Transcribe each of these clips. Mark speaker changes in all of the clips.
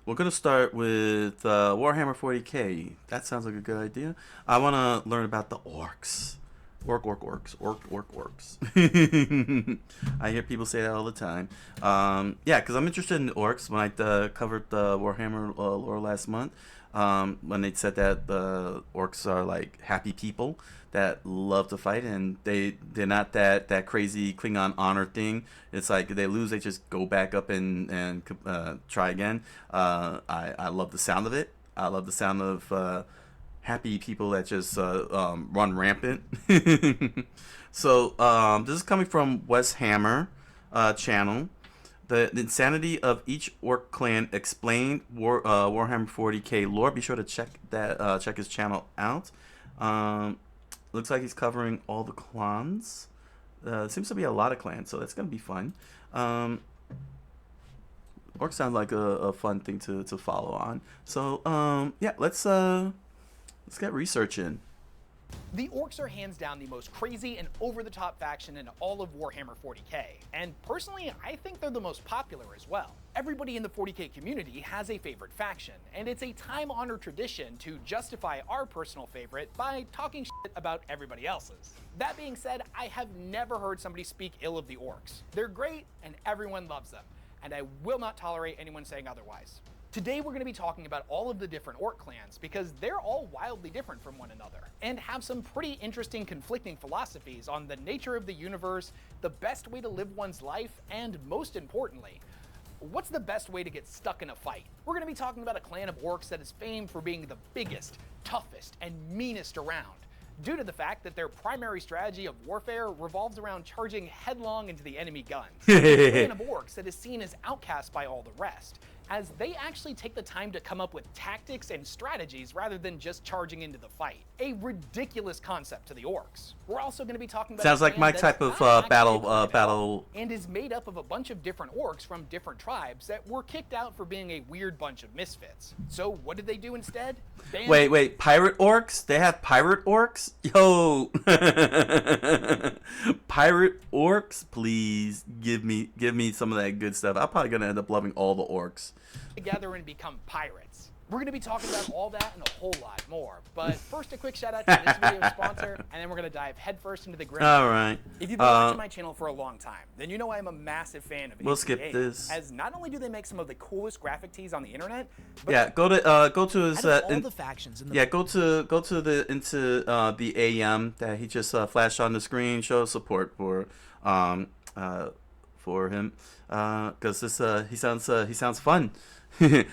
Speaker 1: we're gonna start with Warhammer 40k. That sounds like a good idea. I want to learn about the orcs. Orcs. I hear people say that all the time. Yeah, because I'm interested in orcs. When I covered the Warhammer lore last month, when they said that the orcs are like happy people that love to fight, and they're not that crazy Klingon honor thing. It's like if they lose, they just go back up and try again. I love the sound of it. I love the sound of happy people that just run rampant. So this is coming from WesHammer channel. The insanity of each orc clan explained. Warhammer 40k lore. Be sure to check his channel out. Looks like he's covering all the clans. Seems to be a lot of clans, so that's gonna be fun. Orcs sound like a fun thing to follow on. So yeah, let's get researching.
Speaker 2: The Orks are hands down the most crazy and over-the-top faction in all of Warhammer 40k, and personally, I think they're the most popular as well. Everybody in the 40k community has a favorite faction, and it's a time-honored tradition to justify our personal favorite by talking shit about everybody else's. That being said, I have never heard somebody speak ill of the Orks. They're great, and everyone loves them, and I will not tolerate anyone saying otherwise. Today we're going to be talking about all of the different orc clans because they're all wildly different from one another and have some pretty interesting conflicting philosophies on the nature of the universe, the best way to live one's life, and most importantly, what's the best way to get stuck in a fight? We're going to be talking about a clan of orcs that is famed for being the biggest, toughest, and meanest around, due to the fact that their primary strategy of warfare revolves around charging headlong into the enemy guns. A clan of orcs that is seen as outcast by all the rest, as they actually take the time to come up with tactics and strategies rather than just charging into the fight. A ridiculous concept to the orcs. We're also going to be talking about
Speaker 1: Sounds like my type of battle.
Speaker 2: And is made up of a bunch of different orcs from different tribes that were kicked out for being a weird bunch of misfits. So what did they do instead?
Speaker 1: Wait, pirate orcs? They have pirate orcs? Yo, pirate orcs, please give me some of that good stuff. I'm probably gonna end up loving all the orcs.
Speaker 2: Together and become pirates. We're going to be talking about all that and a whole lot more. But first, a quick shout out to this video's sponsor, and then we're going to dive headfirst into the grim.
Speaker 1: All right.
Speaker 2: If you've been watching my channel for a long time, then you know I am a massive fan of
Speaker 1: We'll skip this.
Speaker 2: As not only do they make some of the coolest graphic tees on the internet, but
Speaker 1: yeah, go to his
Speaker 2: all the factions in the
Speaker 1: go to the AM that he just flashed on the screen. Show support for him because this he sounds fun.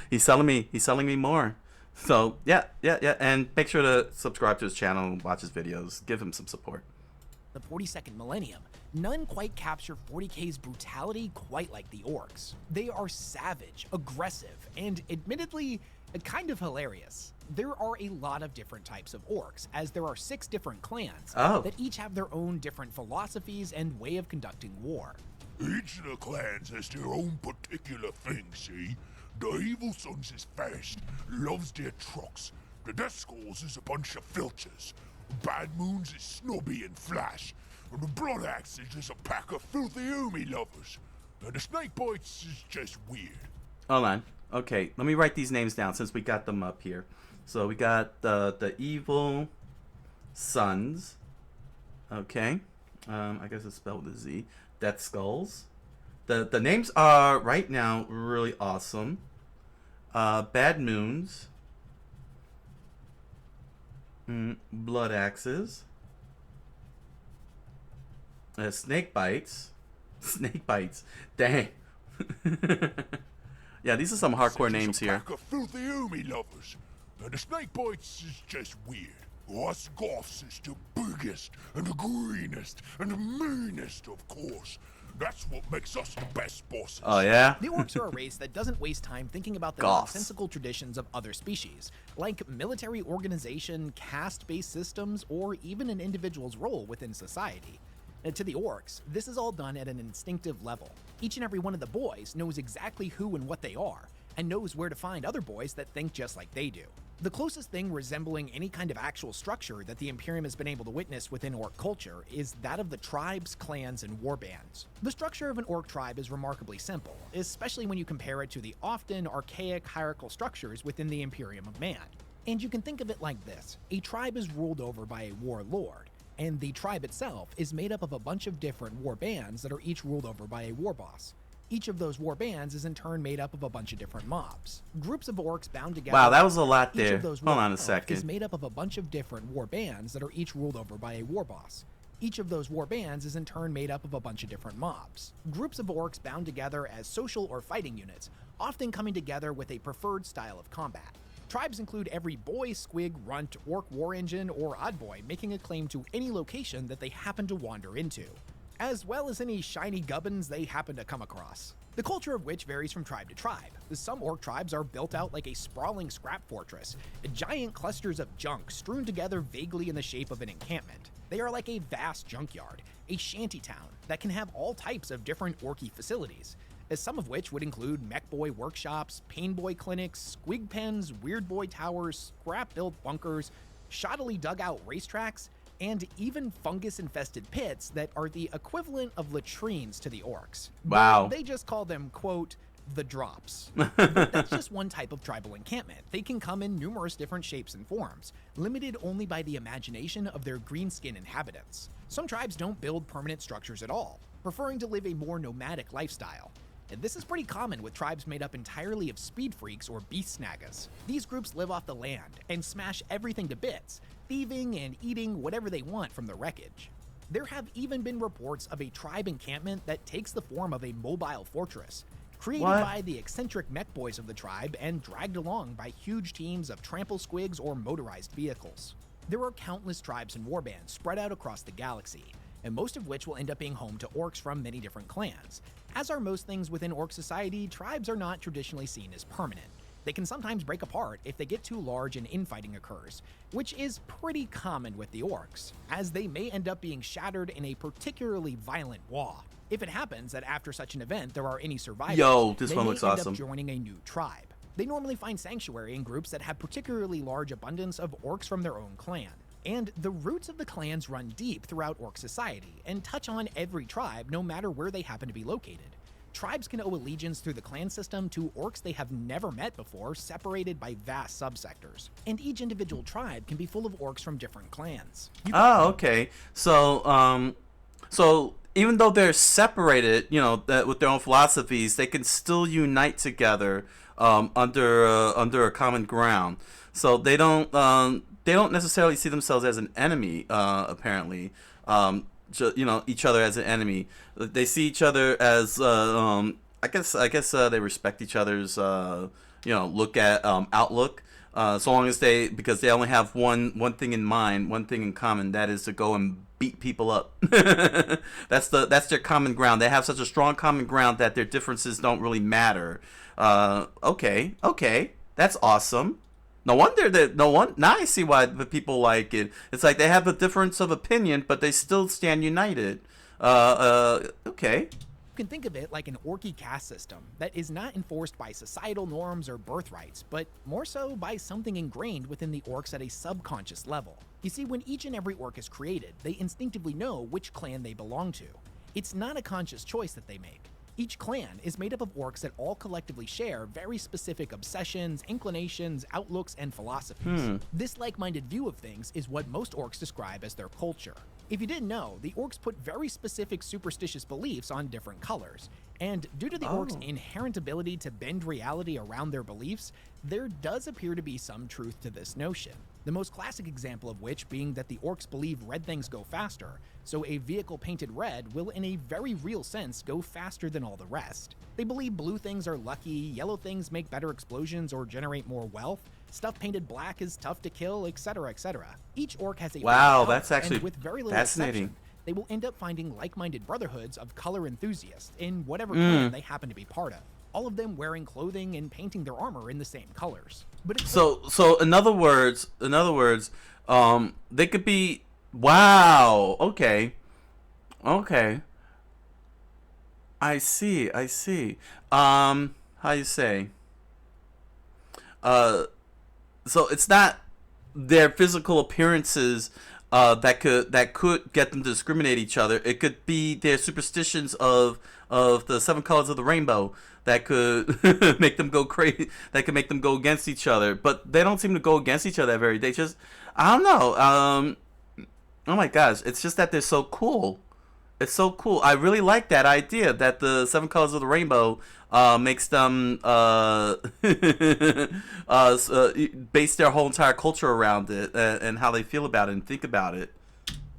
Speaker 1: he's selling me more. So yeah, and make sure to subscribe to his channel and watch his videos. Give him some support.
Speaker 3: The 42nd millennium, none quite capture 40k's brutality quite like the Orks. They are savage, aggressive, and admittedly, kind of hilarious. There are a lot of different types of orcs, as there are 6 different clans that each have their own different philosophies and way of conducting war.
Speaker 4: Each of the clans has their own particular thing, see? The Evil Sons is fast, loves their trucks. The Death Skulls is a bunch of filchers. Bad Moons is snobby and flash. And the Blood Axes is a pack of filthy Umi lovers. And the Snake Bites is just weird.
Speaker 1: Hold on. Okay, let me write these names down since we got them up here. So we got the Evil Sons. Okay. I guess it's spelled with a Z. Death Skulls. The names are right now really awesome. Bad Moons. Blood Axes. Snake Bites. Snake Bites. Dang. Yeah, these are some hardcore names here.
Speaker 4: Pack of filthy Umi lovers. And the Snake Bites is just weird. Us Goths is the biggest and the greenest and the meanest, of course. That's what makes us the best bosses.
Speaker 1: Oh, yeah?
Speaker 3: The Orcs are a race that doesn't waste time thinking about the
Speaker 1: Goths.
Speaker 3: nonsensical traditions of other species, like military organization, caste-based systems, or even an individual's role within society. And to the Orcs, this is all done at an instinctive level. Each and every one of the boys knows exactly who and what they are, and knows where to find other boys that think just like they do. The closest thing resembling any kind of actual structure that the Imperium has been able to witness within Ork culture is that of the tribes, clans, and warbands. The structure of an Ork tribe is remarkably simple, especially when you compare it to the often archaic hierarchical structures within the Imperium of Man. And you can think of it like this: a tribe is ruled over by a warlord, and the tribe itself is made up of a bunch of different war bands that are each ruled over by a war boss. Each of those war bands is in turn made up of a bunch of different mobs. Groups of orcs bound together.
Speaker 1: Wow, that was a lot
Speaker 3: Each
Speaker 1: there.
Speaker 3: of those
Speaker 1: Hold on a
Speaker 3: is
Speaker 1: second.
Speaker 3: made up of a bunch of different war bands that are each ruled over by a war boss. Each of those war bands is in turn made up of a bunch of different mobs. Groups of orcs bound together as social or fighting units, often coming together with a preferred style of combat. Tribes include every boy, squig, runt, orc war engine, or odd boy making a claim to any location that they happen to wander into, as well as any shiny gubbins they happen to come across. The culture of which varies from tribe to tribe. Some orc tribes are built out like a sprawling scrap fortress, giant clusters of junk strewn together vaguely in the shape of an encampment. They are like a vast junkyard, a shantytown that can have all types of different orky facilities, as some of which would include mech boy workshops, pain boy clinics, squig pens, weird boy towers, scrap-built bunkers, shoddily dug-out racetracks, and even fungus-infested pits that are the equivalent of latrines to the orcs.
Speaker 1: Wow.
Speaker 3: But they just call them, quote, the drops. But that's just one type of tribal encampment. They can come in numerous different shapes and forms, limited only by the imagination of their green-skin inhabitants. Some tribes don't build permanent structures at all, preferring to live a more nomadic lifestyle. And this is pretty common with tribes made up entirely of speed freaks or beast snaggas. These groups live off the land and smash everything to bits, thieving and eating whatever they want from the wreckage. There have even been reports of a tribe encampment that takes the form of a mobile fortress, created by the eccentric mech boys of the tribe and dragged along by huge teams of trample squigs or motorized vehicles. There are countless tribes and warbands spread out across the galaxy, and most of which will end up being home to orcs from many different clans. As are most things within orc society, tribes are not traditionally seen as permanent. They can sometimes break apart if they get too large and infighting occurs, which is pretty common with the orcs, as they may end up being shattered in a particularly violent war. If it happens that after such an event there are any survivors,
Speaker 1: This
Speaker 3: they
Speaker 1: one
Speaker 3: may
Speaker 1: looks
Speaker 3: end
Speaker 1: awesome.
Speaker 3: up joining a new tribe. They normally find sanctuary in groups that have particularly large abundance of orcs from their own clan. And the roots of the clans run deep throughout orc society and touch on every tribe no matter where they happen to be located. Tribes can owe allegiance through the clan system to orcs they have never met before, separated by vast subsectors. And each individual tribe can be full of orcs from different clans.
Speaker 1: Okay. So, so even though they're separated, you know, that with their own philosophies, they can still unite together under a common ground. So they don't necessarily see themselves as an enemy. Apparently, you know, each other as an enemy. They see each other as I guess they respect each other's you know, look at outlook. So long as because they only have one thing in mind, one thing in common, that is to go and beat people up. That's their common ground. They have such a strong common ground that their differences don't really matter. Okay, that's awesome. No wonder now I see why the people like it. It's like they have a difference of opinion, but they still stand united. Okay.
Speaker 3: You can think of it like an orky caste system that is not enforced by societal norms or birthrights, but more so by something ingrained within the orcs at a subconscious level. You see, when each and every orc is created, they instinctively know which clan they belong to. It's not a conscious choice that they make. Each clan is made up of orcs that all collectively share very specific obsessions, inclinations, outlooks, and philosophies. This like-minded view of things is what most orcs describe as their culture. If you didn't know, the orcs put very specific superstitious beliefs on different colors, and due to the orcs' inherent ability to bend reality around their beliefs, there does appear to be some truth to this notion. The most classic example of which being that the orcs believe red things go faster, so a vehicle painted red will in a very real sense go faster than all the rest. They believe blue things are lucky, yellow things make better explosions or generate more wealth, stuff painted black is tough to kill, etc, etc. Each orc has a
Speaker 1: Wow,
Speaker 3: favorite
Speaker 1: that's
Speaker 3: color,
Speaker 1: actually
Speaker 3: and with very little
Speaker 1: fascinating.
Speaker 3: exception, they will end up finding like-minded brotherhoods of color enthusiasts in whatever clan they happen to be part of. All of them wearing clothing and painting their armor in the same colors. But it's
Speaker 1: So in other words, they could be. Wow. Okay. I see. How you say? so it's not their physical appearances that could get them to discriminate each other. It could be their superstitions of the 7 colors of the rainbow that could make them go crazy. That could make them go against each other. But they don't seem to go against each other very. They just, I don't know. Oh my gosh, it's just that they're so cool. It's so cool. I really like that idea that the 7 colors of the rainbow makes them base their whole entire culture around it and how they feel about it and think about it.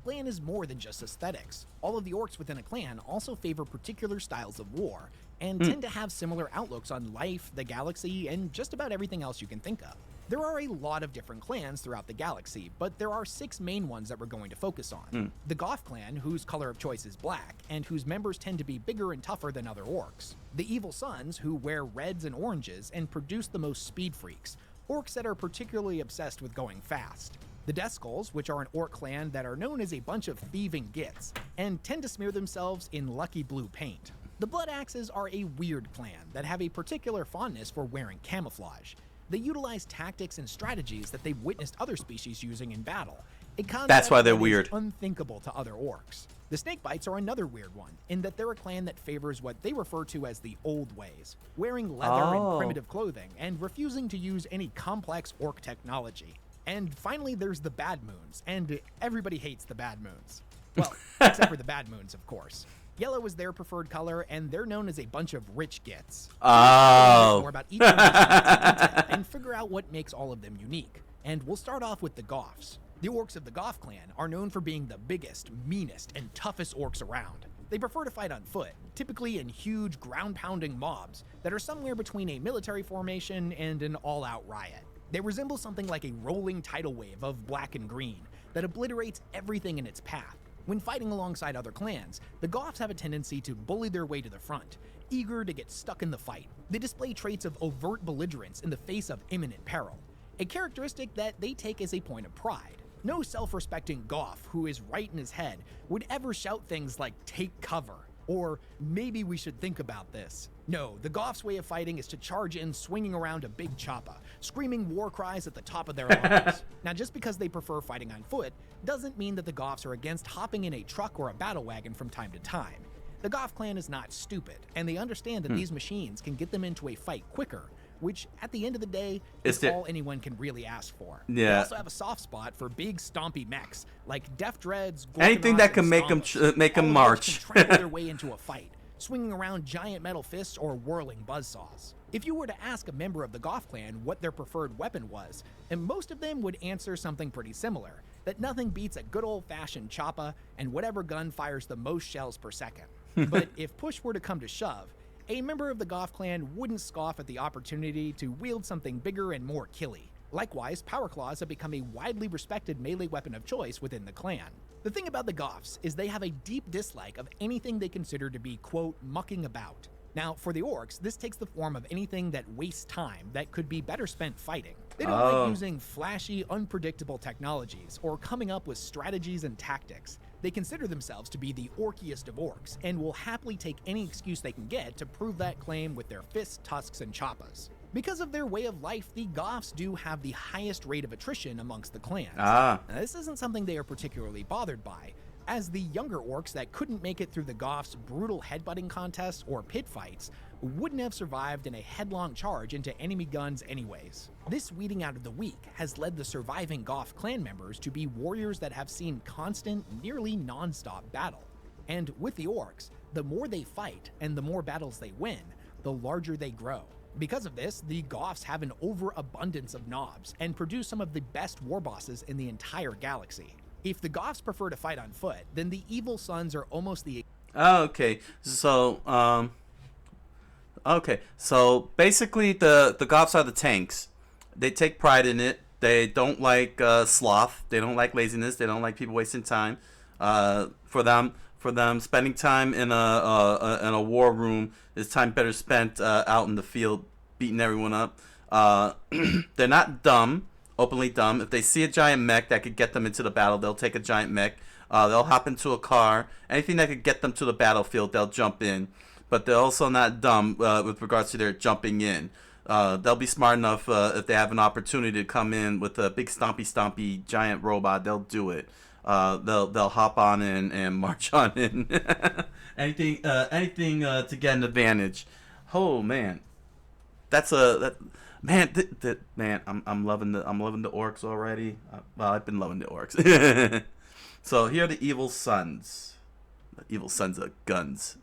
Speaker 3: Clan is more than just aesthetics. All of the orcs within a clan also favor particular styles of war and tend to have similar outlooks on life, the galaxy, and just about everything else you can think of. There are a lot of different clans throughout the galaxy, but there are 6 main ones that we're going to focus on. The Goth clan, whose color of choice is black, and whose members tend to be bigger and tougher than other orcs. The Evil Sons, who wear reds and oranges and produce the most speed freaks, orcs that are particularly obsessed with going fast. The Death Skulls, which are an orc clan that are known as a bunch of thieving gits, and tend to smear themselves in lucky blue paint. The Blood Axes are a weird clan that have a particular fondness for wearing camouflage. They utilize tactics and strategies that they've witnessed other species using in battle. A concept
Speaker 1: That's why they're
Speaker 3: that is
Speaker 1: weird.
Speaker 3: Unthinkable to other orcs. The Snakebites are another weird one, in that they're a clan that favors what they refer to as the old ways, wearing leather and primitive clothing, and refusing to use any complex orc technology. And finally, there's the Bad Moons, and everybody hates the Bad Moons. Well, except for the Bad Moons, of course. Yellow is their preferred color, and they're known as a bunch of rich gits. More about each one and figure out what makes all of them unique. And we'll start off with the Goths. The orcs of the Goth clan are known for being the biggest, meanest, and toughest orcs around. They prefer to fight on foot, typically in huge, ground-pounding mobs that are somewhere between a military formation and an all-out riot. They resemble something like a rolling tidal wave of black and green that obliterates everything in its path. When fighting alongside other clans, the Goths have a tendency to bully their way to the front, eager to get stuck in the fight. They display traits of overt belligerence in the face of imminent peril, a characteristic that they take as a point of pride. No self-respecting Goth who is right in his head would ever shout things like "take cover" or "maybe we should think about this." No, the Goths' way of fighting is to charge in swinging around a big choppa, screaming war cries at the top of their lungs. Now, just because they prefer fighting on foot doesn't mean that the Goths are against hopping in a truck or a battle wagon from time to time. The Goth clan is not stupid, and they understand that these machines can get them into a fight quicker, which, at the end of the day, is all anyone can really ask for.
Speaker 1: Yeah.
Speaker 3: They also have a soft spot for big, stompy mechs, like Death Dreads,
Speaker 1: Anything that can make them march.
Speaker 3: Can trample their way into a fight, swinging around giant metal fists or whirling buzzsaws. If you were to ask a member of the Goth clan what their preferred weapon was, and most of them would answer something pretty similar, that nothing beats a good old-fashioned choppa and whatever gun fires the most shells per second. But if push were to come to shove, a member of the Goth clan wouldn't scoff at the opportunity to wield something bigger and more killy. Likewise, power claws have become a widely respected melee weapon of choice within the clan. The thing about the Goths is they have a deep dislike of anything they consider to be, quote, mucking about. Now, for the orcs, this takes the form of anything that wastes time that could be better spent fighting. They don't like using flashy, unpredictable technologies or coming up with strategies and tactics. They consider themselves to be the orkiest of orcs and will happily take any excuse they can get to prove that claim with their fists, tusks, and choppas. Because of their way of life, the Goths do have the highest rate of attrition amongst the clans. Now, this isn't something they are particularly bothered by, as the younger orcs that couldn't make it through the Goths' brutal headbutting contests or pit fights wouldn't have survived in a headlong charge into enemy guns anyways. This weeding out of the weak has led the surviving Goth clan members to be warriors that have seen constant, nearly non-stop battle. And with the orcs, the more they fight and the more battles they win, the larger they grow. Because of this, the Goths have an overabundance of knobs and produce some of the best war bosses in the entire galaxy. If the Goths prefer to fight on foot, then the Evil Sons are almost the...
Speaker 1: Okay, so basically the Goths are the tanks. They take pride in it. They don't like sloth. They don't like laziness. They don't like people wasting time. For them, spending time in a war room is time better spent out in the field beating everyone up. They're not dumb. Openly dumb. If they see a giant mech that could get them into the battle, they'll take a giant mech. They'll hop into a car. Anything that could get them to the battlefield, they'll jump in. But they're also not dumb with regards to their jumping in. they'll be smart enough if they have an opportunity to come in with a big stompy giant robot. They'll do it. They'll hop on in and march on in. anything to get an advantage. Oh man, man. I'm loving the orcs already. Well, I've been loving the orcs. So here are the evil sons. The evil sons of guns.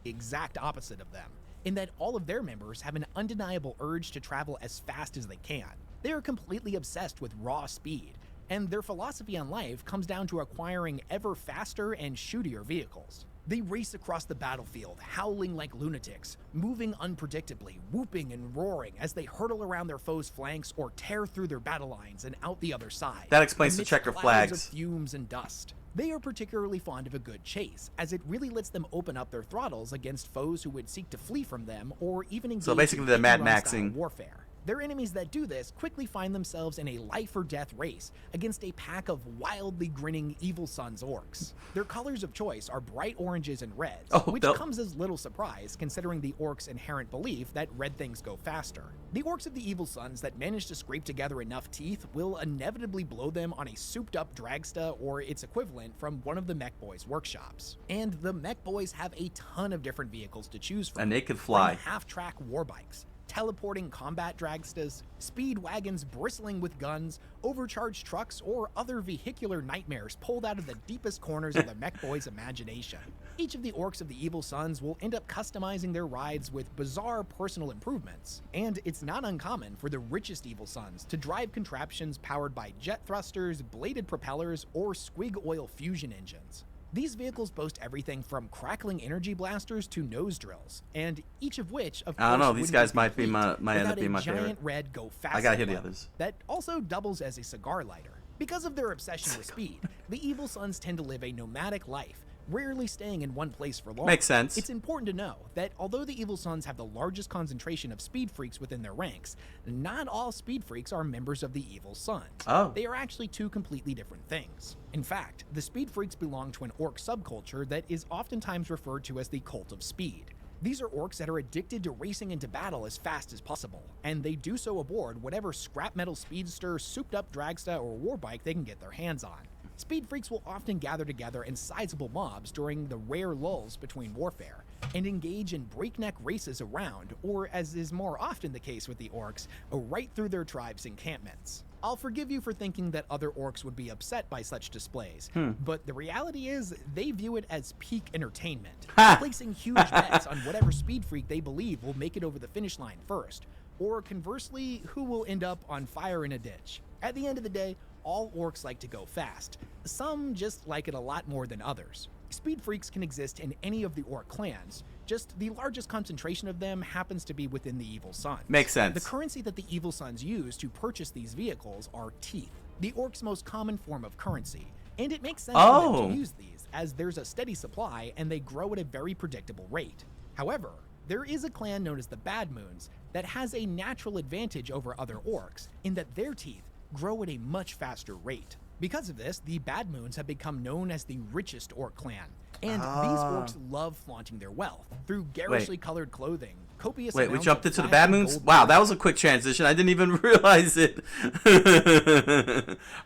Speaker 3: Exact opposite of them, in that all of their members have an undeniable urge to travel as fast as they can. They are completely obsessed with raw speed, and their philosophy on life comes down to acquiring ever faster and shootier vehicles. They race across the battlefield, howling like lunatics, moving unpredictably, whooping and roaring as they hurtle around their foes' flanks or tear through their battle lines and out the other side.
Speaker 1: That explains the
Speaker 3: amidst
Speaker 1: checker
Speaker 3: clouds
Speaker 1: flags.
Speaker 3: of fumes and dust. They are particularly fond of a good chase, as it really lets them open up their throttles against foes who would seek to flee from them or even engage
Speaker 1: So basically
Speaker 3: in
Speaker 1: they're Mad
Speaker 3: hit-and-run style
Speaker 1: Maxing.
Speaker 3: warfare. Their enemies that do this quickly find themselves in a life-or-death race against a pack of wildly grinning evil sons orcs. Their colors of choice are bright oranges and reds, which comes as little surprise considering the orcs' inherent belief that red things go faster. The orcs of the evil sons that manage to scrape together enough teeth will inevitably blow them on a souped-up dragsta or its equivalent from one of the mech boys' workshops. And the mech boys have a ton of different vehicles to choose from.
Speaker 1: And they can fly.
Speaker 3: From half-track warbikes, teleporting combat dragstas, speed wagons bristling with guns, overcharged trucks, or other vehicular nightmares pulled out of the deepest corners of the mech boy's imagination. Each of the orcs of the evil sons will end up customizing their rides with bizarre personal improvements, and it's not uncommon for the richest evil sons to drive contraptions powered by jet thrusters, bladed propellers, or squig oil fusion engines. These vehicles boast everything from crackling energy blasters to nose drills, and each of which, of course,
Speaker 1: I don't know. These
Speaker 3: wouldn't
Speaker 1: guys
Speaker 3: be
Speaker 1: might be
Speaker 3: complete
Speaker 1: might end up
Speaker 3: without
Speaker 1: being my
Speaker 3: a giant
Speaker 1: favorite.
Speaker 3: red go fast.
Speaker 1: I gotta hear the
Speaker 3: button
Speaker 1: others.
Speaker 3: that also doubles as a cigar lighter. Because of their obsession with speed, the evil sons tend to live a nomadic life, rarely staying in one place for long.
Speaker 1: Makes sense.
Speaker 3: It's important to know that although the evil sons have the largest concentration of speed freaks within their ranks, not all speed freaks are members of the evil sons.
Speaker 1: Oh.
Speaker 3: They are actually two completely different things. In fact, the speed freaks belong to an orc subculture that is oftentimes referred to as the cult of speed. These are orcs that are addicted to racing into battle as fast as possible, and they do so aboard whatever scrap metal speedster, souped up dragsta, or warbike they can get their hands on. Speed freaks will often gather together in sizable mobs during the rare lulls between warfare, and engage in breakneck races around, or as is more often the case with the orcs, right through their tribe's encampments. I'll forgive you for thinking that other orcs would be upset by such displays, but the reality is they view it as peak entertainment, placing huge bets on whatever speed freak they believe will make it over the finish line first, or conversely, who will end up on fire in a ditch. At the end of the day, all orcs like to go fast. Some just like it a lot more than others. Speed freaks can exist in any of the orc clans, just the largest concentration of them happens to be within the evil sons.
Speaker 1: Makes sense.
Speaker 3: The currency that the evil sons use to purchase these vehicles are teeth, the orcs' most common form of currency, and it makes sense for them to use these, as there's a steady supply and they grow at a very predictable rate. However, there is a clan known as the Bad Moons that has a natural advantage over other orcs in that their teeth grow at a much faster rate. Because of this, the Bad Moons have become known as the richest orc clan, and these orcs love flaunting their wealth through garishly colored clothing, copious
Speaker 1: Wait, we
Speaker 3: amounts
Speaker 1: jumped
Speaker 3: of
Speaker 1: into the
Speaker 3: flash
Speaker 1: Bad
Speaker 3: and
Speaker 1: Moons?
Speaker 3: gold
Speaker 1: Wow, that
Speaker 3: jewelry.
Speaker 1: was a quick transition. I didn't even realize it.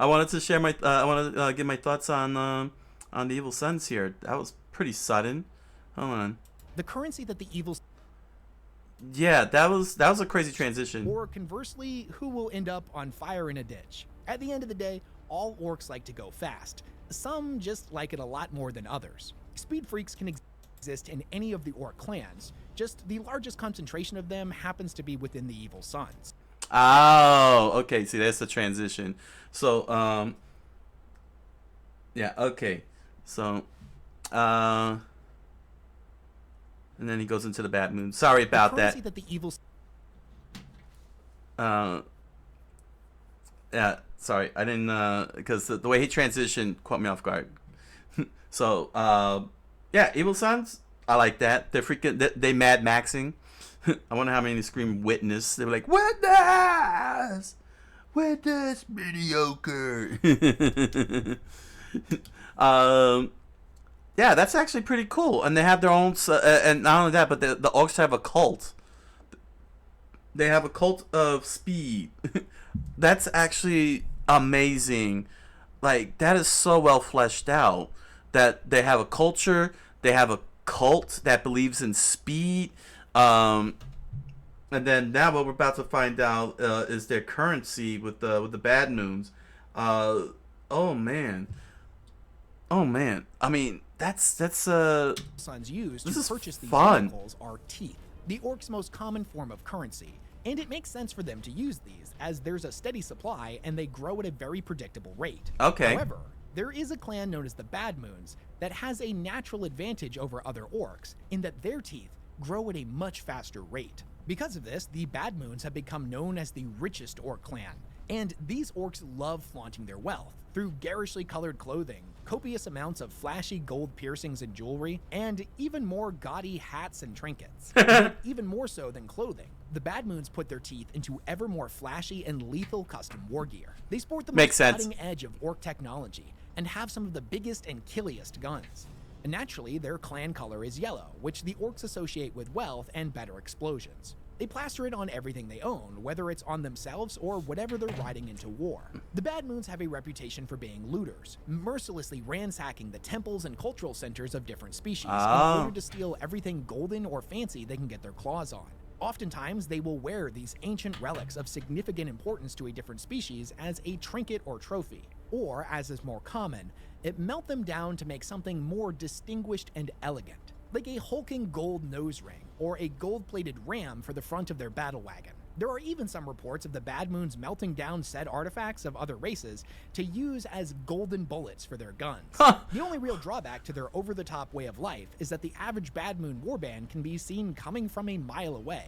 Speaker 1: I wanted to share I want to give my thoughts on the Evil Sons here. That was pretty sudden. Hold on.
Speaker 3: The currency that the evil
Speaker 1: Yeah, that was a crazy transition.
Speaker 3: or conversely, who will end up on fire in a ditch. At the end of the day, all orcs like to go fast. Some just like it a lot more than others. Speed freaks can exist in any of the orc clans, just the largest concentration of them happens to be within the evil sons.
Speaker 1: Oh, okay. See, that's the transition. So, yeah, okay. So, and then he goes into the Bad Moon. Sorry about
Speaker 3: the currency
Speaker 1: that.
Speaker 3: that the evil
Speaker 1: Yeah, sorry. I didn't, because the way he transitioned caught me off guard. So, yeah, Evil Sons, I like that. They're freaking, they Mad Maxing. I wonder how many scream witness. They were like, witness! Witness mediocre. Yeah, that's actually pretty cool. And they have their own, and not only that, but the Orks have a cult. They have a cult of speed. That's actually amazing. Like, that is so well fleshed out. That they have a culture, they have a cult that believes in speed. And then now what we're about to find out is their currency with the bad moons. Oh man. Oh man. I mean, that's
Speaker 3: Sons use to purchase these vehicles are teeth, the Orcs' most common form of currency. And it makes sense for them to use these, as there's a steady supply and they grow at a very predictable rate.
Speaker 1: Okay.
Speaker 3: However, there is a clan known as the Bad Moons that has a natural advantage over other Orcs in that their teeth grow at a much faster rate. Because of this, the Bad Moons have become known as the richest Orc clan, and these Orcs love flaunting their wealth through garishly colored clothing, copious amounts of flashy gold piercings and jewelry, and even more gaudy hats and trinkets. But even more so than clothing, the Bad Moons put their teeth into ever more flashy and lethal custom war gear. They sport the most cutting edge of Orc technology and have some of the biggest and killiest guns. And naturally, their clan color is yellow, which the Orcs associate with wealth and better explosions. They plaster it on everything they own, whether it's on themselves or whatever they're riding into war. The Bad Moons have a reputation for being looters, mercilessly ransacking the temples and cultural centers of different species in order to steal everything golden or fancy they can get their claws on. Oftentimes, they will wear these ancient relics of significant importance to a different species as a trinket or trophy, or, as is more common, it melt them down to make something more distinguished and elegant, like a hulking gold nose ring or a gold-plated ram for the front of their battle wagon. There are even some reports of the Bad Moons melting down said artifacts of other races to use as golden bullets for their guns. The only real drawback to their over-the-top way of life is that the average Bad Moon warband can be seen coming from a mile away.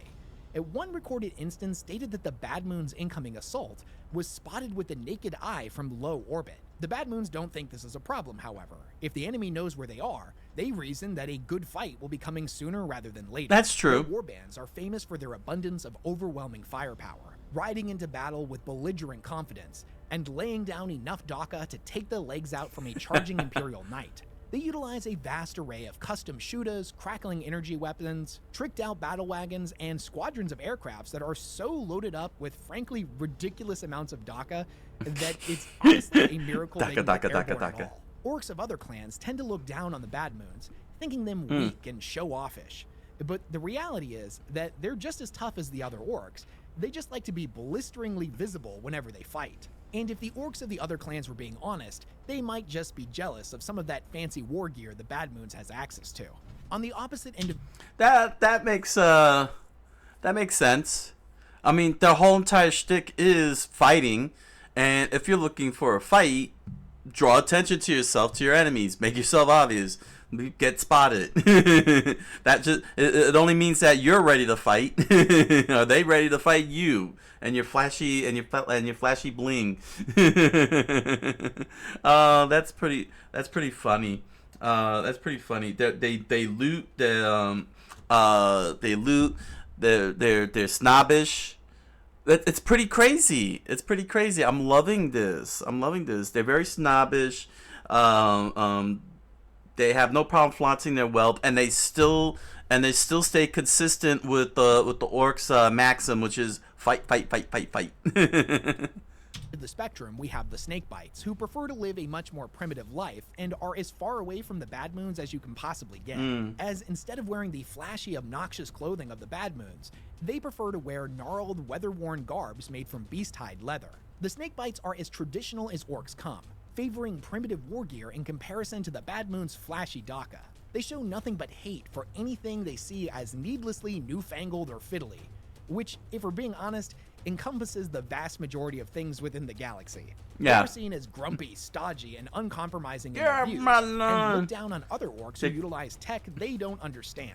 Speaker 3: One recorded instance stated that the Bad Moon's incoming assault was spotted with the naked eye from low orbit. The Bad Moons don't think this is a problem, however. If the enemy knows where they are, they reason that a good fight will be coming sooner rather than later.
Speaker 1: That's true.
Speaker 3: Warbands are famous for their abundance of overwhelming firepower, riding into battle with belligerent confidence, and laying down enough Daka to take the legs out from a charging Imperial Knight. They utilize a vast array of custom shooters, crackling energy weapons, tricked out battle wagons, and squadrons of aircrafts that are so loaded up with frankly ridiculous amounts of Daka that it's honestly a miracle they can get airborne at all. Orcs of other clans tend to look down on the Bad Moons, thinking them weak and show-offish. But the reality is that they're just as tough as the other Orcs. They just like to be blisteringly visible whenever they fight. And if the Orcs of the other clans were being honest, they might just be jealous of some of that fancy war gear the Bad Moons has access to. On the opposite end of
Speaker 1: that makes sense. I mean, their whole entire shtick is fighting, and if you're looking for a fight, draw attention to yourself, to your enemies, make yourself obvious, get spotted. That just it only means that you're ready to fight. Are they ready to fight you? And your flashy bling. That's pretty funny. That's pretty funny. They loot. They loot. They're snobbish. It's pretty crazy. It's pretty crazy. I'm loving this. They're very snobbish. They have no problem flaunting their wealth, and they still stay consistent with the Orcs' maxim, which is fight.
Speaker 3: the spectrum, we have the snakebites, who prefer to live a much more primitive life and are as far away from the Bad Moons as you can possibly get, as instead of wearing the flashy, obnoxious clothing of the Bad Moons, they prefer to wear gnarled, weather-worn garbs made from beast-hide leather. The snakebites are as traditional as Orcs come, favoring primitive war gear in comparison to the Bad Moon's flashy Daka. They show nothing but hate for anything they see as needlessly newfangled or fiddly, which, if we're being honest, encompasses the vast majority of things within the galaxy.
Speaker 1: Yeah.
Speaker 3: They're seen as grumpy, stodgy, and uncompromising in their views, and look down on other orcs who utilize tech they don't understand.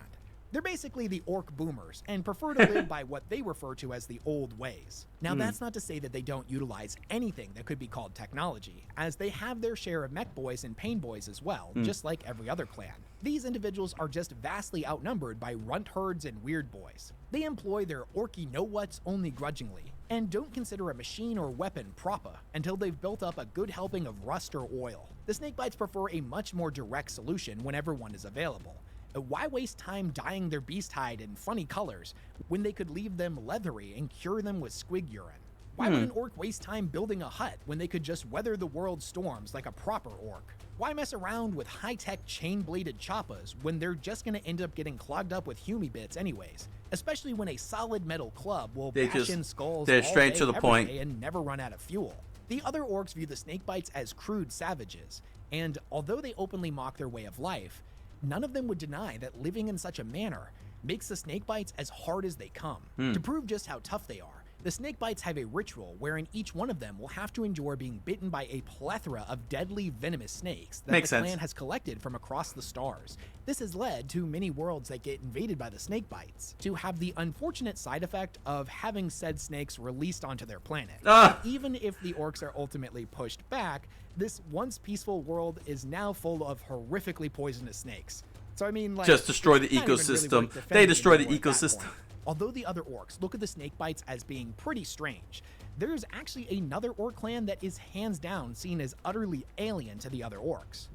Speaker 3: They're basically the orc boomers, and prefer to live by what they refer to as the old ways. Now, that's not to say that they don't utilize anything that could be called technology, as they have their share of mech boys and pain boys as well, just like every other clan. These individuals are just vastly outnumbered by runt herds and weird boys. They employ their orky know-whats only grudgingly, and don't consider a machine or weapon proper until they've built up a good helping of rust or oil. The snakebites prefer a much more direct solution whenever one is available, Why waste time dyeing their beast hide in funny colors when they could leave them leathery and cure them with squig urine? Why would an orc waste time building a hut when they could just weather the world's storms like a proper orc? Why mess around with high-tech chain-bladed choppas when they're just going to end up getting clogged up with Humy bits anyways? Especially when a solid metal club will bash in skulls all
Speaker 1: straight
Speaker 3: day,
Speaker 1: to the
Speaker 3: every
Speaker 1: point.
Speaker 3: day and never run out of fuel. The other orcs view the snakebites as crude savages, and although they openly mock their way of life, none of them would deny that living in such a manner makes the snakebites as hard as they come. To prove just how tough they are, the snakebites have a ritual wherein each one of them will have to endure being bitten by a plethora of deadly venomous snakes that the clan has collected from across the stars. This has led to many worlds that get invaded by the snakebites to have the unfortunate side effect of having said snakes released onto their planet. Even if the orcs are ultimately pushed back, this once peaceful world is now full of horrifically poisonous snakes. So I mean, like,
Speaker 1: just destroy the ecosystem. They destroy the ecosystem.
Speaker 3: Although the other orcs look at the snakebites as being pretty strange, there's actually another orc clan that is hands down seen as utterly alien to the other orcs.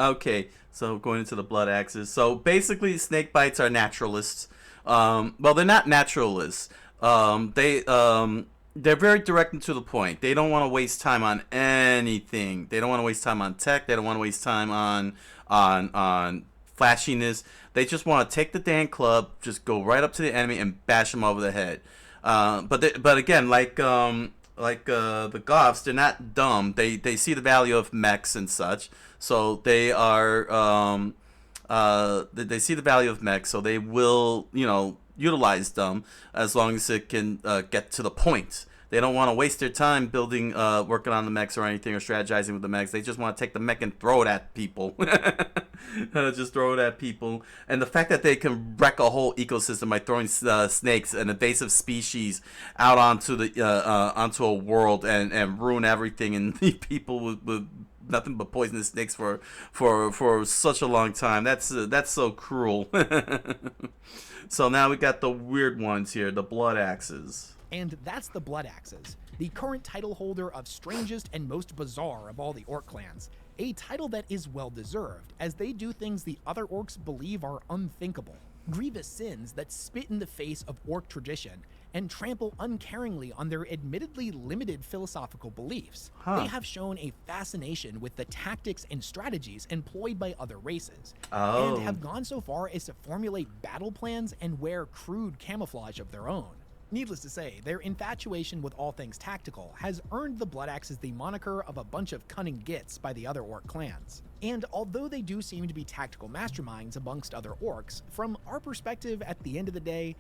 Speaker 1: Okay, so going into the blood axes. So basically, snakebites are naturalists. Well, they're not naturalists. They're very direct and to the point. They don't want to waste time on anything. They don't want to waste time on tech. They don't want to waste time on flashiness. They just want to take the damn club, just go right up to the enemy and bash them over the head. But again, like the Goths, they're not dumb. They see the value of mechs and such, so they are they see the value of mechs, so they will utilize them as long as it can get to the point. They don't want to waste their time building, working on the mechs or anything, or strategizing with the mechs. They just want to take the mech and throw it at people. Just throw it at people. And the fact that they can wreck a whole ecosystem by throwing snakes, an invasive species, out onto a world and ruin everything and leave people with nothing but poisonous snakes for such a long time. That's so cruel. So now we got the weird ones here, the blood axes.
Speaker 3: And that's the Blood Axes, the current title holder of strangest and most bizarre of all the orc clans. A title that is well deserved, as they do things the other orcs believe are unthinkable. Grievous sins that spit in the face of orc tradition and trample uncaringly on their admittedly limited philosophical beliefs. They have shown a fascination with the tactics and strategies employed by other races, and have gone so far as to formulate battle plans and wear crude camouflage of their own. Needless to say, their infatuation with all things tactical has earned the Blood Axes the moniker of a bunch of cunning gits by the other orc clans. And although they do seem to be tactical masterminds amongst other orcs, from our perspective at the end of the day,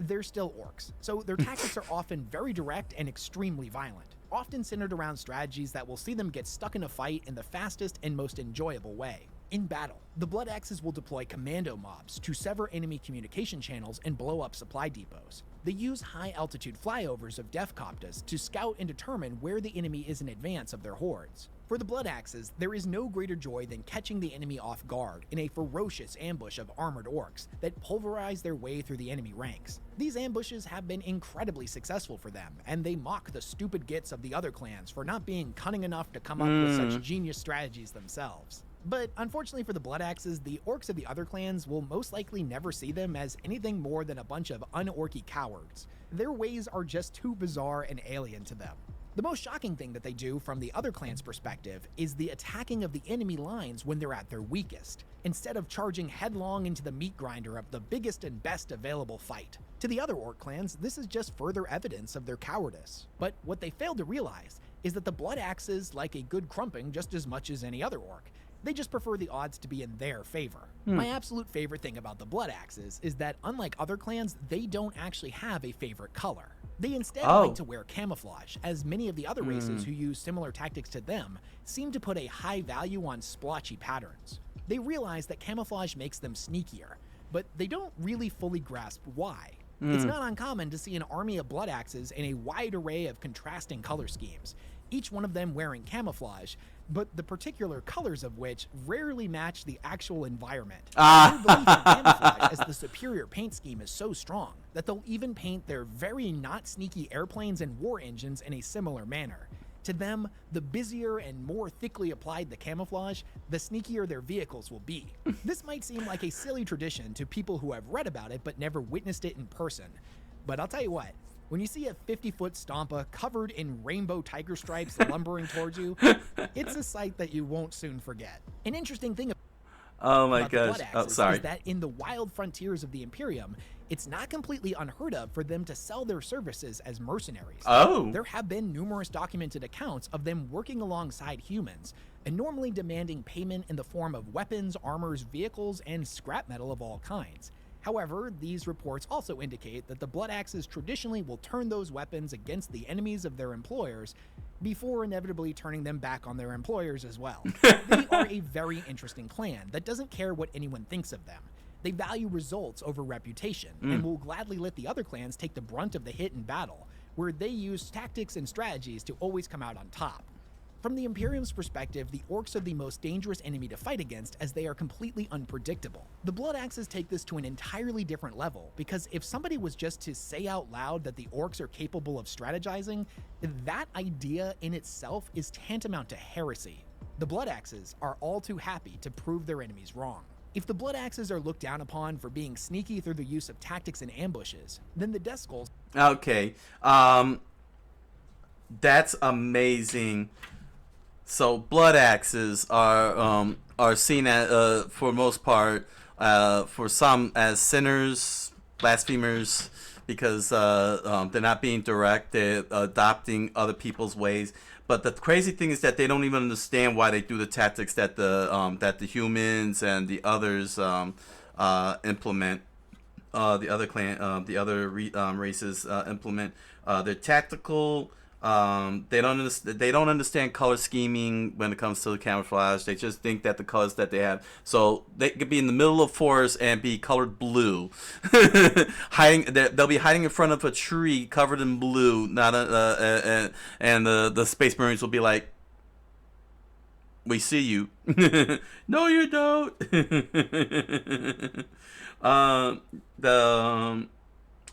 Speaker 3: they're still orcs. So their tactics are often very direct and extremely violent, often centered around strategies that will see them get stuck in a fight in the fastest and most enjoyable way. In battle, the Blood Axes will deploy commando mobs to sever enemy communication channels and blow up supply depots. They use high-altitude flyovers of Def-Coptas to scout and determine where the enemy is in advance of their hordes. For the Blood Axes, there is no greater joy than catching the enemy off guard in a ferocious ambush of armored orcs that pulverize their way through the enemy ranks. These ambushes have been incredibly successful for them, and they mock the stupid gits of the other clans for not being cunning enough to come up with such genius strategies themselves. But unfortunately for the Blood Axes, the orcs of the other clans will most likely never see them as anything more than a bunch of un-orky cowards. Their ways are just too bizarre and alien to them. The most shocking thing that they do from the other clan's perspective is the attacking of the enemy lines when they're at their weakest, instead of charging headlong into the meat grinder of the biggest and best available fight. To the other orc clans, this is just further evidence of their cowardice. But what they fail to realize is that the Blood Axes like a good crumping just as much as any other orc. They just prefer the odds to be in their favor. My absolute favorite thing about the Blood Axes is that unlike other clans, they don't actually have a favorite color. They instead like to wear camouflage, as many of the other races who use similar tactics to them seem to put a high value on splotchy patterns. They realize that camouflage makes them sneakier, but they don't really fully grasp why. It's not uncommon to see an army of Blood Axes in a wide array of contrasting color schemes, each one of them wearing camouflage, but the particular colors of which rarely match the actual environment. Their belief in camouflage as the superior paint scheme is so strong that they'll even paint their very not sneaky airplanes and war engines in a similar manner. To them, the busier and more thickly applied the camouflage, the sneakier their vehicles will be. This might seem like a silly tradition to people who have read about it but never witnessed it in person. But I'll tell you what, when you see a 50-foot Stompa covered in rainbow tiger stripes lumbering towards you, it's a sight that you won't soon forget. An interesting thing
Speaker 1: Oh my
Speaker 3: about the
Speaker 1: gosh.
Speaker 3: Blood
Speaker 1: Oh,
Speaker 3: Axes
Speaker 1: sorry.
Speaker 3: is that in the wild frontiers of the Imperium, it's not completely unheard of for them to sell their services as mercenaries.
Speaker 1: Oh.
Speaker 3: There have been numerous documented accounts of them working alongside humans, and normally demanding payment in the form of weapons, armors, vehicles, and scrap metal of all kinds. However, these reports also indicate that the Blood Axes traditionally will turn those weapons against the enemies of their employers before inevitably turning them back on their employers as well. They are a very interesting clan that doesn't care what anyone thinks of them. They value results over reputation, and will gladly let the other clans take the brunt of the hit in battle, where they use tactics and strategies to always come out on top. From the Imperium's perspective, the Orks are the most dangerous enemy to fight against as they are completely unpredictable. The Blood Axes take this to an entirely different level, because if somebody was just to say out loud that the Orks are capable of strategizing, that idea in itself is tantamount to heresy. The Blood Axes are all too happy to prove their enemies wrong. If the Blood Axes are looked down upon for being sneaky through the use of tactics and ambushes, then the Death Skulls...
Speaker 1: Okay. That's amazing. So Blood Axes are seen as, for most part, for some as sinners, blasphemers, because they're not being direct, they're adopting other people's ways. But the crazy thing is that they don't even understand why they do the tactics that the humans and the others implement. The other races implement. They're tactical. They don't understand color scheming when it comes to the camouflage. They just think that the colors that they have, so they could be in the middle of forest and be colored blue, they'll be hiding in front of a tree covered in blue, and the Space Marines will be like, "We see you." No, you don't.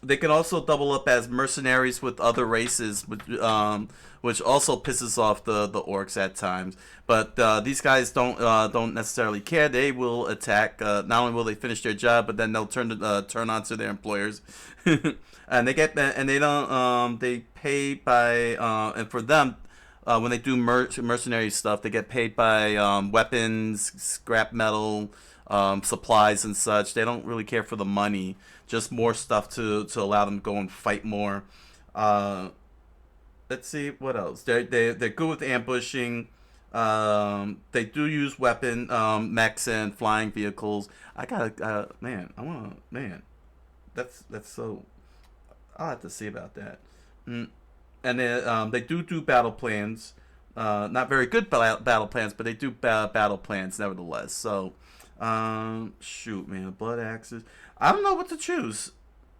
Speaker 1: They can also double up as mercenaries with other races, which also pisses off the Orks at times. But these guys don't necessarily care. They will attack. Not only will they finish their job, but then they'll turn on to their employers, and they pay by and for them. When they do mercenary stuff, they get paid by weapons, scrap metal, supplies, and such. They don't really care for the money. Just more stuff to allow them to go and fight more. Let's see what else. They're good with ambushing. They do use weapon mechs and flying vehicles. That's so. I'll have to see about that. And then they do battle plans. Not very good battle plans, but they do battle plans nevertheless. So, shoot, man, Blood Axes. I don't know what to choose.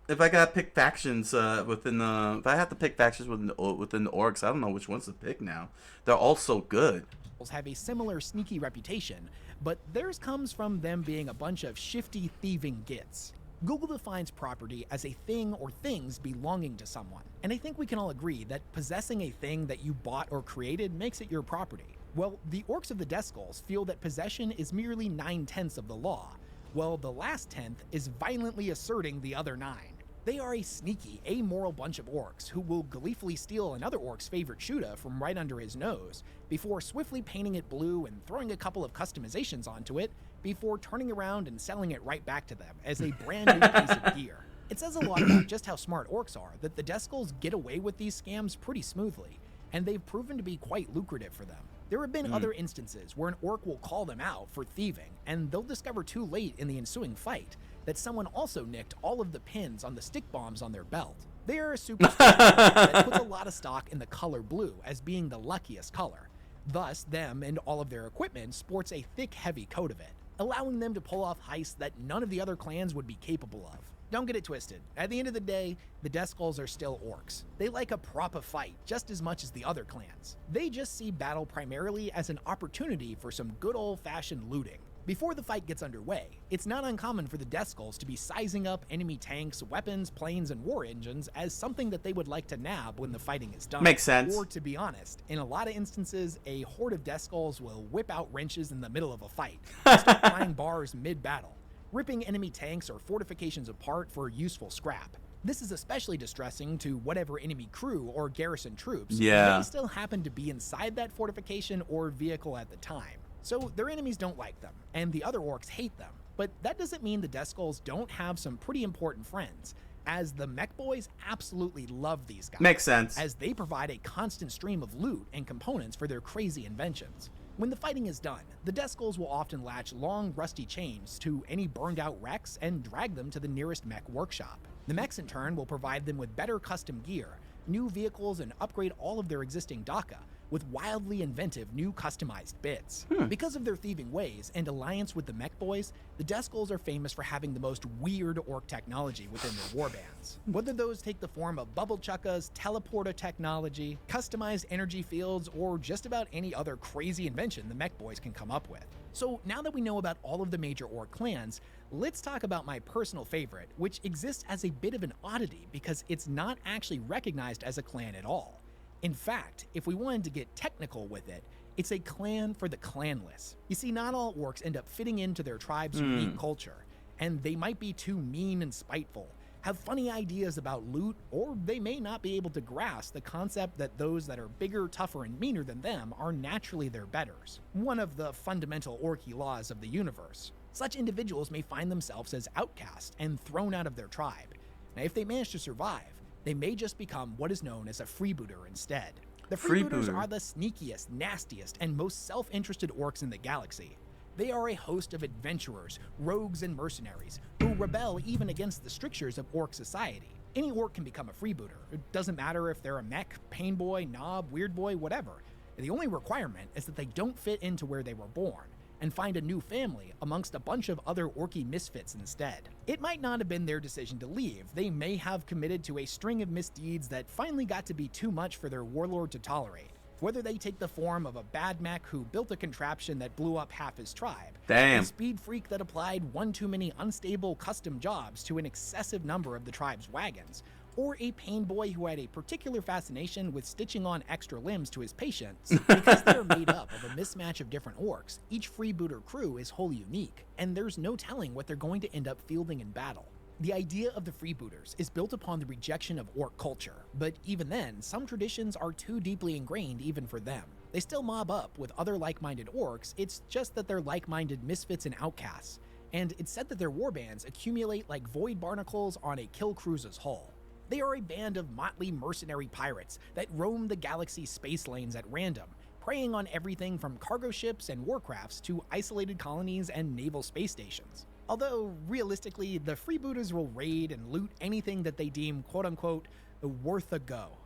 Speaker 1: If I gotta pick factions if I have to pick factions within the Orks, I don't know which ones to pick now. They're all so good.
Speaker 3: Have a similar sneaky reputation, but theirs comes from them being a bunch of shifty, thieving gits. Google defines property as a thing or things belonging to someone, and I think we can all agree that possessing a thing that you bought or created makes it your property. Well, the Orks of the Death Skulls feel that possession is merely 9/10 of the law, while the last 10th is violently asserting the other 9. They are a sneaky, amoral bunch of Orks who will gleefully steal another Ork's favorite Shuda from right under his nose, before swiftly painting it blue and throwing a couple of customizations onto it, before turning around and selling it right back to them as a brand new piece of gear. It says a lot about just how smart Orks are that the Death Skulls get away with these scams pretty smoothly, and they've proven to be quite lucrative for them. There have been other instances where an Ork will call them out for thieving, and they'll discover too late in the ensuing fight that someone also nicked all of the pins on the stick bombs on their belt. They are a superstition that puts a lot of stock in the color blue as being the luckiest color. Thus, them and all of their equipment sports a thick, heavy coat of it, allowing them to pull off heists that none of the other clans would be capable of. Don't get it twisted. At the end of the day, the Death Skulls are still Orks. They like a proper fight just as much as the other clans. They just see battle primarily as an opportunity for some good old-fashioned looting. Before the fight gets underway, it's not uncommon for the Death Skulls to be sizing up enemy tanks, weapons, planes, and war engines as something that they would like to nab when the fighting is done.
Speaker 1: Makes sense.
Speaker 3: Or to be honest, in a lot of instances, a horde of Death Skulls will whip out wrenches in the middle of a fight, start flying bars mid-battle, ripping enemy tanks or fortifications apart for useful scrap. This is especially distressing to whatever enemy crew or garrison troops may still happen to be inside that fortification or vehicle at the time. So their enemies don't like them, and the other orcs hate them. But that doesn't mean the Death Skulls don't have some pretty important friends, as the mech boys absolutely love these guys.
Speaker 1: Makes sense.
Speaker 3: As they provide a constant stream of loot and components for their crazy inventions. When the fighting is done, the Death Skulls will often latch long, rusty chains to any burned out wrecks and drag them to the nearest mech workshop. The mechs in turn will provide them with better custom gear, new vehicles, and upgrade all of their existing Daka with wildly inventive new customized bits. Because of their thieving ways and alliance with the mech boys, the Death Skulls are famous for having the most weird orc technology within their warbands. Whether those take the form of bubble chuckas, teleporter technology, customized energy fields, or just about any other crazy invention the mech boys can come up with. So now that we know about all of the major orc clans, let's talk about my personal favorite, which exists as a bit of an oddity because it's not actually recognized as a clan at all. In fact, if we wanted to get technical with it, it's a clan for the clanless. You see, not all orcs end up fitting into their tribe's unique culture, and they might be too mean and spiteful, have funny ideas about loot, or they may not be able to grasp the concept that those that are bigger, tougher, and meaner than them are naturally their betters, one of the fundamental orky laws of the universe. Such individuals may find themselves as outcast and thrown out of their tribe. Now, if they manage to survive, they may just become what is known as a freebooter instead. The freebooters are the sneakiest, nastiest, and most self-interested orcs in the galaxy. They are a host of adventurers, rogues, and mercenaries who rebel even against the strictures of orc society. Any orc can become a freebooter. It doesn't matter if they're a mech, pain boy, knob, weird boy, whatever. The only requirement is that they don't fit into where they were born, and find a new family amongst a bunch of other orky misfits instead. It might not have been their decision to leave. They may have committed to a string of misdeeds that finally got to be too much for their warlord to tolerate. Whether they take the form of a bad mech who built a contraption that blew up half his tribe, a speed freak that applied one too many unstable custom jobs to an excessive number of the tribe's wagons, or a pain boy who had a particular fascination with stitching on extra limbs to his patients. Because they're made up of a mismatch of different orcs, each freebooter crew is wholly unique, and there's no telling what they're going to end up fielding in battle. The idea of the freebooters is built upon the rejection of orc culture, but even then, some traditions are too deeply ingrained even for them. They still mob up with other like-minded orcs, it's just that they're like-minded misfits and outcasts, and it's said that their warbands accumulate like void barnacles on a kill cruiser's hull. They are a band of motley mercenary pirates that roam the galaxy's space lanes at random, preying on everything from cargo ships and warcrafts to isolated colonies and naval space stations. Although, realistically, the freebooters will raid and loot anything that they deem quote-unquote worth a go.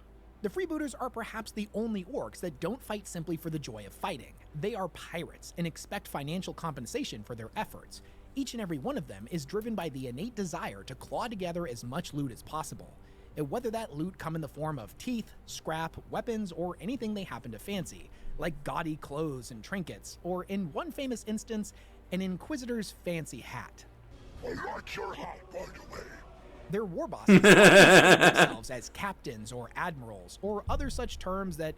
Speaker 3: The freebooters are perhaps the only orcs that don't fight simply for the joy of fighting. They are pirates and expect financial compensation for their efforts. Each and every one of them is driven by the innate desire to claw together as much loot as possible, and whether that loot come in the form of teeth, scrap, weapons, or anything they happen to fancy, like gaudy clothes and trinkets, or in one famous instance, an Inquisitor's fancy hat.
Speaker 4: I like your hat, by the way.
Speaker 3: Their war bosses describe themselves as captains or admirals, or other such terms that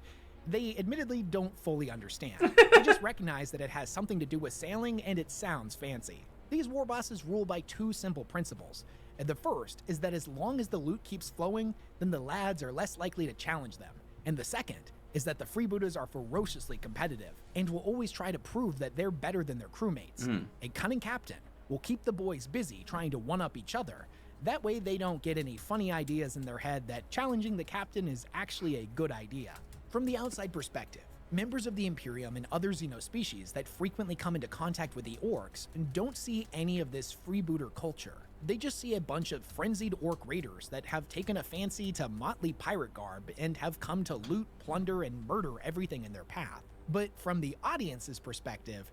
Speaker 3: they admittedly don't fully understand. They just recognize that it has something to do with sailing and it sounds fancy. These war bosses rule by two simple principles. And the first is that as long as the loot keeps flowing, then the lads are less likely to challenge them. And the second is that the freebooters are ferociously competitive and will always try to prove that they're better than their crewmates. A cunning captain will keep the boys busy trying to one-up each other. That way they don't get any funny ideas in their head that challenging the captain is actually a good idea. From the outside perspective, members of the Imperium and other xenospecies that frequently come into contact with the orcs don't see any of this freebooter culture. They just see a bunch of frenzied orc raiders that have taken a fancy to motley pirate garb and have come to loot, plunder, and murder everything in their path. But from the audience's perspective,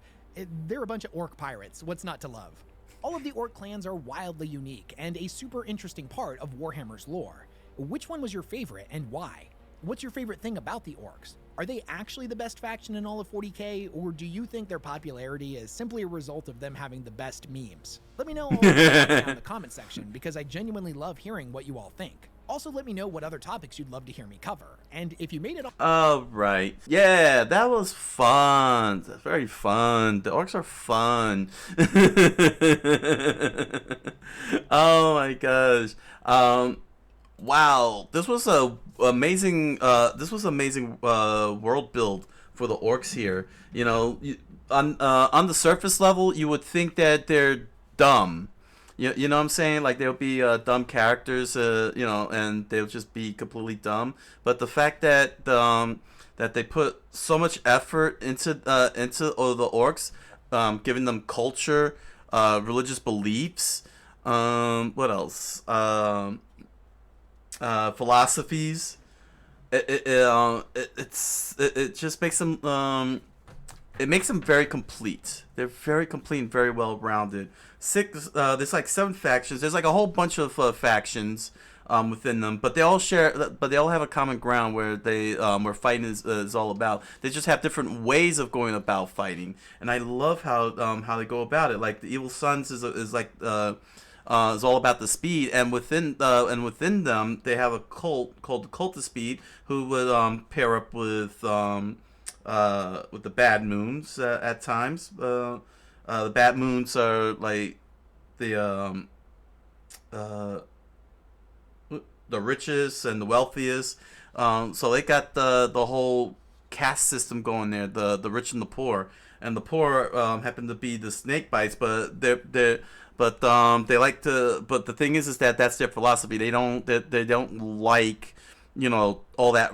Speaker 3: they're a bunch of orc pirates, what's not to love? All of the orc clans are wildly unique and a super interesting part of Warhammer's lore. Which one was your favorite and why? What's your favorite thing about the Orks? Are they actually the best faction in all of 40k, or do you think their popularity is simply a result of them having the best memes? Let me know all about that down in the comment section, because I genuinely love hearing what you all think. Also, let me know what other topics you'd love to hear me cover. And if you made it
Speaker 1: all right. Yeah, that was fun. Very fun. The Orks are fun. Oh my gosh. Wow. This was amazing world build for the Orks here. You know, on the surface level, you would think that they're dumb. You know what I'm saying? Like, they'll be dumb characters, you know, and they'll just be completely dumb. But the fact that that they put so much effort into the Orks, giving them culture, religious beliefs, what else? Philosophies. It just makes them it makes them very complete. They're very complete and very well rounded. There's like 7 factions. There's like a whole bunch of factions within them, but they all have a common ground where where fighting is all about. They just have different ways of going about fighting, and I love how they go about it. Like the Evil Sons is all about the speed, and within them they have a cult called the Cult of Speed, who would pair up with the Bad Moons at times. The Bad Moons are like the richest and the wealthiest. So they got the whole caste system going there. The rich and the poor, and the poor happen to be the snake bites, but they like to. But the thing is that that's their philosophy. They don't like, you know, all that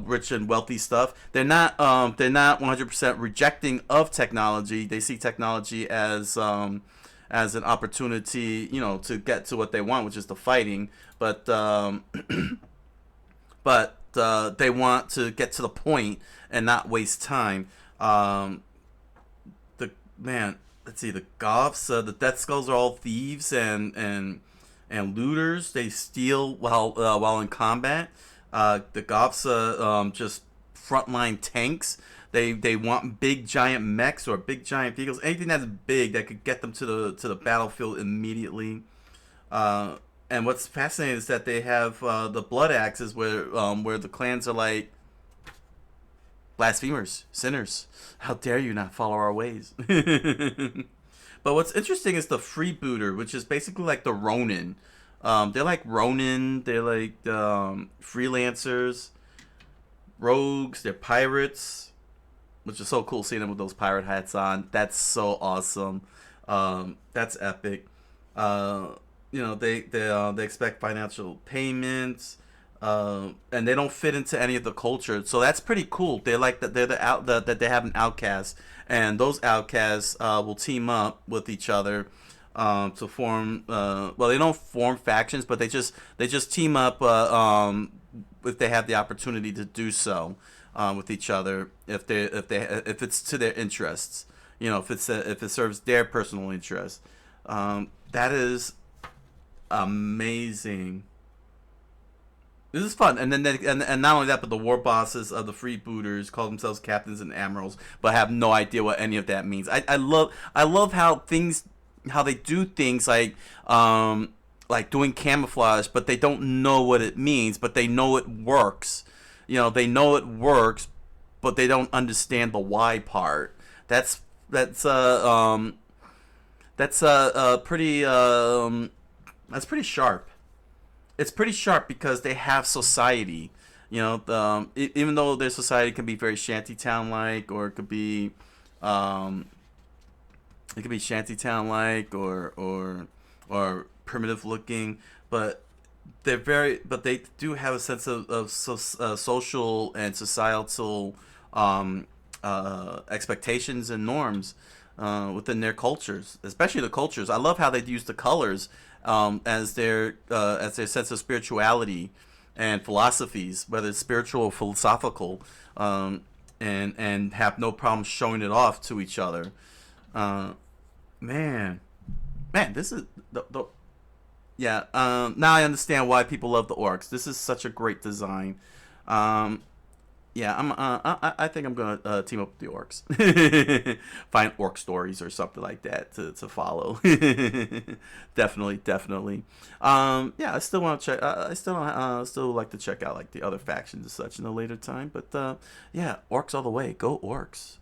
Speaker 1: rich and wealthy stuff. They're not 100% rejecting of technology. They see technology as an opportunity, you know, to get to what they want, which is the fighting. But they want to get to the point and not waste time. Let's see, the Goths, the Death Skulls are all thieves and looters. They steal while in combat. The Goths just frontline tanks. They want big giant mechs or big giant vehicles, anything that's big that could get them to the battlefield immediately. And what's fascinating is that they have the blood axes where the clans are like, blasphemers, sinners, how dare you not follow our ways. But what's interesting is the freebooter, which is basically like the Ronin. They're like Ronin. They're like freelancers, rogues. They're pirates, which is so cool seeing them with those pirate hats on. That's so awesome. That's epic. You know, they expect financial payments, and they don't fit into any of the culture. So that's pretty cool. They're like that they have an outcast, and those outcasts will team up with each other. To form, they don't form factions, but they just team up if they have the opportunity to do so with each other, if it's to their interests, you know, if it serves their personal interest. That is amazing. This is fun, and then and not only that, but the war bosses of the freebooters call themselves captains and admirals, but have no idea what any of that means. I love how they do things like doing camouflage, but they don't know what it means, but they know it works. You know, they know it works, but they don't understand the why part. That's pretty sharp. It's pretty sharp because they have society. You know, even though their society can be very shantytown-like, or it could be shantytown-like or primitive looking, but they do have a sense of social and societal expectations and norms within their cultures, especially the cultures. I love how they use the colors as their sense of spirituality and philosophies, whether it's spiritual or philosophical, and have no problem showing it off to each other. Man, this is now I understand why people love the Orks. This is such a great design. Yeah, I think I'm gonna team up with the Orks. Find orc stories or something like that to follow. Definitely. Yeah, I still want to check. I still like to check out like the other factions and such in a later time. But yeah, Orks all the way. Go Orks.